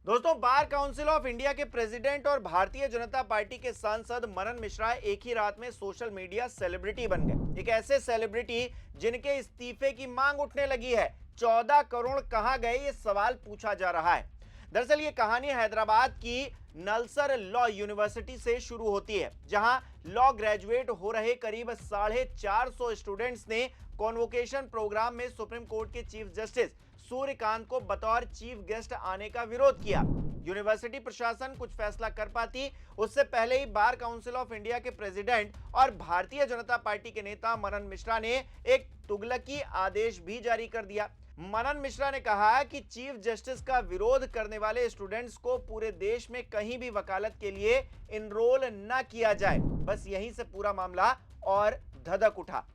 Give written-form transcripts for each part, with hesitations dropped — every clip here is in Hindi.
दोस्तों, बार काउंसिल ऑफ इंडिया के प्रेसिडेंट और भारतीय जनता पार्टी के सांसद मनन मिश्रा एक ही रात में सोशल मीडिया सेलिब्रिटी बन गए। एक ऐसे सेलिब्रिटी जिनके इस्तीफे की मांग उठने लगी है। 14 करोड़ कहां गए, ये सवाल पूछा जा रहा है। दरअसल ये कहानी हैदराबाद की नलसर लॉ यूनिवर्सिटी से शुरू होती है, जहां लॉ ग्रेजुएट हो रहे करीब 450 स्टूडेंट्स ने कॉन्वोकेशन प्रोग्राम में सुप्रीम कोर्ट के चीफ जस्टिस सूर्यकांत को बतौर चीफ गेस्ट आने का विरोध किया। यूनिवर्सिटी प्रशासन कुछ फैसला कर पाती उससे पहले ही बार काउंसिल ऑफ इंडिया के प्रेसिडेंट और भारतीय जनता पार्टी के नेता मनन मिश्रा ने एक तुगलकी आदेश भी जारी कर दिया। मनन मिश्रा ने कहा कि चीफ जस्टिस का विरोध करने वाले स्टूडेंट्स को पूरे देश में कहीं भी वकालत के लिए इनरोल न किया जाए। बस यहीं से पूरा मामला और धधक उठा।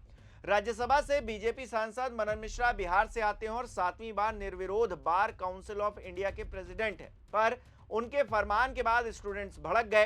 राज्यसभा से बीजेपी सांसद मनन मिश्रा बिहार से आते हैं और 7वीं बार निर्विरोध बार काउंसिल ऑफ इंडिया के प्रेसिडेंट हैं, पर उनके फरमान के बाद स्टूडेंट्स भड़क गए।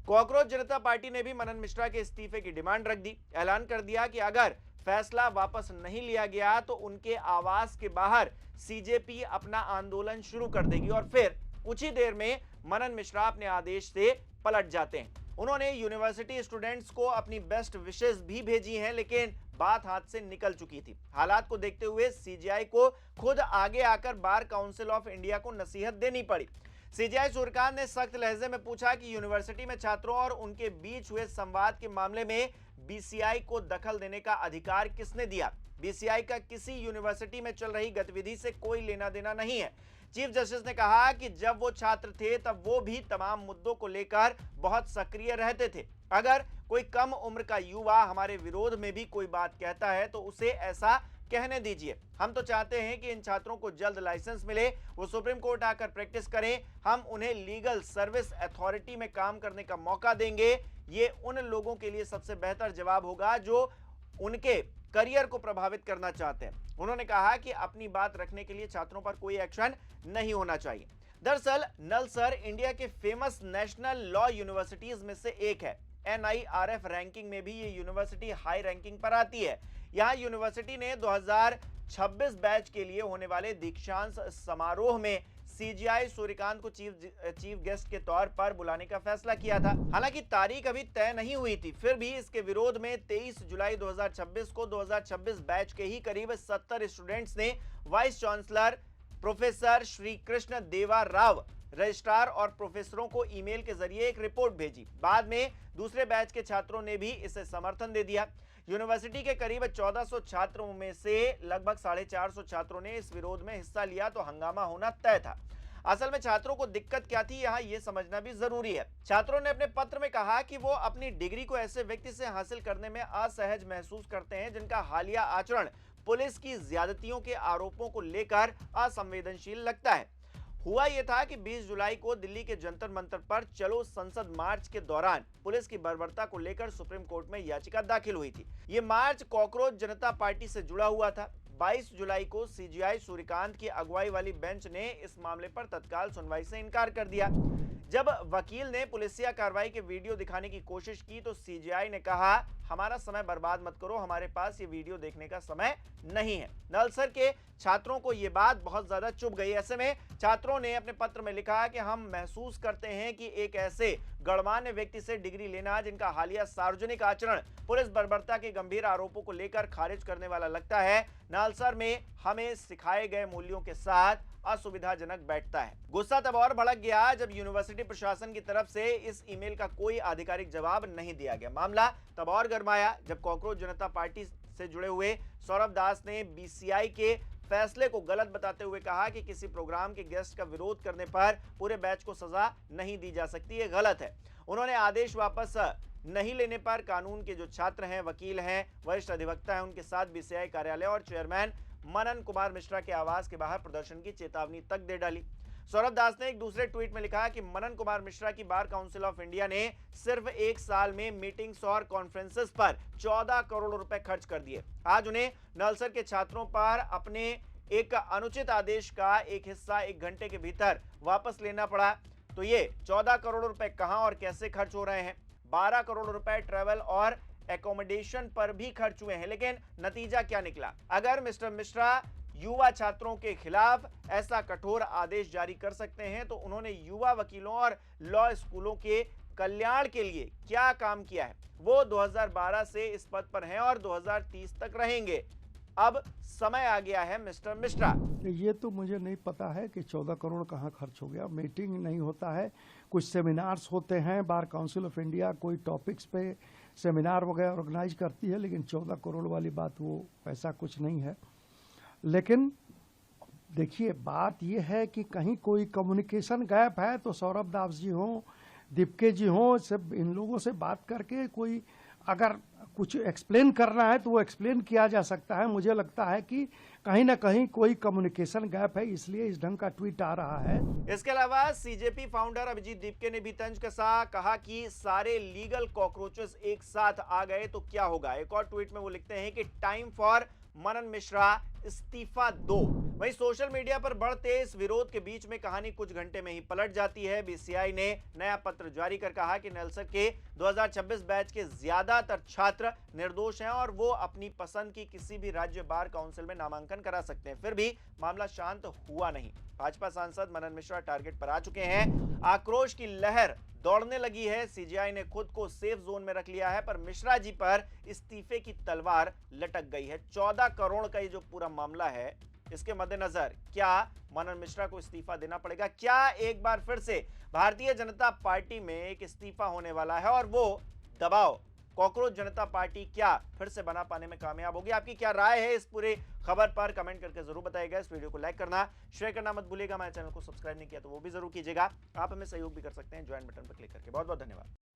कॉकरोच जनता पार्टी ने भी मनन मिश्रा के इस्तीफे की डिमांड रख दी। ऐलान कर दिया कि अगर फैसला वापस नहीं लिया गया तो उनके आवास के बाहर सीजेपी अपना आंदोलन शुरू कर देगी और फिर कुछ ही देर में मनन मिश्रा अपने आदेश से पलट जाते हैं। उन्होंने यूनिवर्सिटी स्टूडेंट्स को अपनी बेस्ट विशेस भी भेजी हैं, लेकिन बात हाथ से निकल चुकी थी। हालात को देखते हुए सीजेआई को खुद आगे आकर बार काउंसिल ऑफ इंडिया को नसीहत देनी पड़ी। सीजेआई सूर्यकांत ने सख्त लहजे में पूछा कि यूनिवर्सिटी में छात्रों और उनके बीच हुए संवाद के मामले में बीसीआई को दखल देने का अधिकार किसने दिया? बीसीआई का किसी यूनिवर्सिटी में चल रही गतिविधि से कोई लेना देना नहीं है। चीफ जस्टिस ने कहा कि जब वो छात्र थे तब वो भी तमाम मुद्दों को लेकर बहुत सक्रिय रहते थे। अगर कोई कम उम्र का युवा हमारे विरोध में भी कोई बात कहता है तो उसे ऐसा कहने दीजिए। हम तो चाहते हैं कि इन छात्रों को जल्द लाइसेंस मिले, वो सुप्रीम कोर्ट आकर प्रैक्टिस करें। हम उन्हें लीगल सर्विस अथॉरिटी में काम करने का मौका देंगे। ये उन लोगों के लिए सबसे बेहतर जवाब होगा जो उनके करियर को प्रभावित करना चाहते हैं। उन्होंने कहा कि अपनी बात रखने के लिए छात्रों पर कोई एक्शन नहीं होना चाहिए। दरअसल नलसर इंडिया के फेमस नेशनल लॉ यूनिवर्सिटीज में से एक है। NIRF रैंकिंग में भी ये यूनिवर्सिटी हाई रैंकिंग पर आती है। यहां यूनिवर्सिटी ने 2026 बैच के लिए होने वाले दीक्षांत समारोह में सीजीआई सूर्यकांत को चीफ गेस्ट के तौर पर बुलाने का फैसला किया था। हालांकि तारीख अभी तय नहीं हुई थी, फिर भी इसके विरोध में 23 जुलाई 2026 को 2026 बैच के ही करीब 70 स्टूडेंट्स ने vice chancellor professor Shri Krishna देवा राव, रजिस्ट्रार और प्रोफेसरों को ईमेल के जरिए एक रिपोर्ट भेजी। बाद में दूसरे बैच के छात्रों ने भी इसे समर्थन दे दिया। यूनिवर्सिटी के करीब 1400 छात्रों में से लगभग 450 छात्रों ने इस विरोध में हिस्सा लिया तो हंगामा होना तय था। असल में छात्रों को दिक्कत क्या थी, यहाँ ये समझना भी जरूरी है। छात्रों ने अपने पत्र में कहा कि वो अपनी डिग्री को ऐसे व्यक्ति से हासिल करने में असहज महसूस करते हैं जिनका हालिया आचरण पुलिस की ज्यादतियों के आरोपों को लेकर असंवेदनशील लगता है। हुआ यह था कि 20 जुलाई को दिल्ली के जंतर मंतर पर चलो संसद मार्च के दौरान पुलिस की बर्बरता को लेकर सुप्रीम कोर्ट में याचिका दाखिल हुई थी। यह मार्च कॉकरोच जनता पार्टी से जुड़ा हुआ था। 22 जुलाई को सीजीआई सूर्यकांत की अगुवाई वाली बेंच ने इस मामले पर तत्काल सुनवाई से इनकार कर दिया। जब वकील ने पुलिसिया कार्रवाई के वीडियो दिखाने की कोशिश की तो सीजीआई ने कहा, हमारा समय बर्बाद मत करो, हमारे पास ये वीडियो देखने का समय नहीं है। नलसर के छात्रों को ये बात बहुत ज्यादा चुभ गई। ऐसे में छात्रों ने अपने पत्र में लिखा कि हम महसूस करते हैं कि एक ऐसे गणमान्य व्यक्ति से डिग्री लेना जिनका हालिया सार्वजनिक आचरण पुलिस बर्बरता के गंभीर आरोपों को लेकर खारिज करने वाला लगता है, नलसर में हमें सिखाए गए मूल्यों के साथ असुविधाजनक बैठता है। गुस्सा तब और भड़क गया जब यूनिवर्सिटी प्रशासन की तरफ से इस ईमेल का कोई आधिकारिक जवाब नहीं दिया गया। मामला तब और गरमाया जब कॉकरोच जनता पार्टी से जुड़े हुए सौरभ दास ने बीसीआई के फैसले को गलत बताते हुए कहा कि किसी प्रोग्राम के गेस्ट का विरोध करने पर पूरे बैच को सजा नहीं दी जा सकती, ये गलत है। उन्होंने आदेश वापस नहीं लेने पर कानून के जो छात्र हैं, वकील हैं, वरिष्ठ अधिवक्ता हैं, उनके साथ बीसीआई कार्यालय और चेयरमैन मनन कुमार मिश्रा के आवास के बाहर प्रदर्शन की चेतावनी तक दे डाली। सौरभ दास ने एक दूसरे ट्वीट में लिखा कि मनन कुमार मिश्रा की बार काउंसिल ऑफ इंडिया ने सिर्फ एक साल में मीटिंग्स और कॉन्फ्रेंसेस पर 14 करोड़ रुपए खर्च कर दिए। आज उन्हें नलसर के छात्रों पर अपने एक अनुचित आदेश का एक हिस्सा 1 घंटे के भीतर वापस लेना पड़ा। तो ये 14 करोड़ रुपए कहां और कैसे खर्च हो रहे हैं? 12 करोड़ रुपए ट्रेवल और एकोमोडेशन पर भी खर्च हुए हैं, लेकिन नतीजा क्या निकला? अगर मिस्टर मिश्रा युवा छात्रों के खिलाफ ऐसा कठोर आदेश जारी कर सकते हैं, तो उन्होंने युवा वकीलों और लॉ स्कूलों के कल्याण के लिए क्या काम किया है। वो 2012 से इस पद पर हैं और 2030 तक रहेंगे। अब समय आ गया है मिस्टर मिश्रा। ये तो मुझे नहीं पता है कि 14 करोड़ कहाँ खर्च हो गया। मीटिंग नहीं होता है, कुछ सेमिनार्स होते हैं, बार काउंसिल ऑफ इंडिया कोई टॉपिक्स पे सेमिनार वगैरह ऑर्गेनाइज करती है, लेकिन 14 करोड़ वाली बात वो ऐसा कुछ नहीं है। लेकिन देखिए, बात ये है कि कहीं कोई कम्युनिकेशन गैप है तो सौरभ दास जी हों, दीपके जी हों, सब इन लोगों से बात करके कोई अगर कुछ एक्सप्लेन करना है तो वो एक्सप्लेन किया जा सकता है। मुझे लगता है कि कहीं ना कहीं कोई कम्युनिकेशन गैप है, इसलिए इस ढंग का ट्वीट आ रहा है। इसके अलावा सीजेपी फाउंडर अभिजीत दीपके ने भी तंज कसा, कहा कि सारे लीगल कॉकरोचेस एक साथ आ गए तो क्या होगा। एक और ट्वीट में वो लिखते हैं कि टाइम फॉर मनन मिश्रा इस्तीफा दो। वहीं सोशल मीडिया पर बढ़ते इस विरोध के बीच में कहानी कुछ घंटे में ही पलट जाती है। बीसीआई ने नया पत्र जारी कर कहा कि नेल्सन के 2026 बैच के ज्यादातर छात्र निर्दोष हैं और वो अपनी पसंद की किसी भी राज्य बार काउंसिल में नामांकन करा सकते हैं। फिर भी मामला शांत हुआ नहीं। भाजपा सांसद मनन मिश्रा टारगेट पर आ चुके हैं। आक्रोश की लहर दौड़ने लगी है। सीजेआई ने खुद को सेफ जोन में रख लिया है, पर मिश्रा जी पर इस्तीफे की तलवार लटक गई है। 14 करोड़ का ये जो पूरा मामला है, इसके मद्देनजर क्या मनन मिश्रा को इस्तीफा देना पड़ेगा? क्या एक बार फिर से भारतीय जनता पार्टी में एक इस्तीफा होने वाला है और वो दबाव कॉकरोच जनता पार्टी क्या फिर से बना पाने में कामयाब होगी? आपकी क्या राय है इस पूरे खबर पर? कमेंट करके जरूर बताइएगा। इस वीडियो को लाइक करना, शेयर करना मत भूलिएगा। हमारे चैनल को सब्सक्राइब नहीं किया तो वो भी जरूर कीजिएगा। आप हमें सहयोग भी कर सकते हैं ज्वाइन बटन पर क्लिक करके। बहुत बहुत धन्यवाद।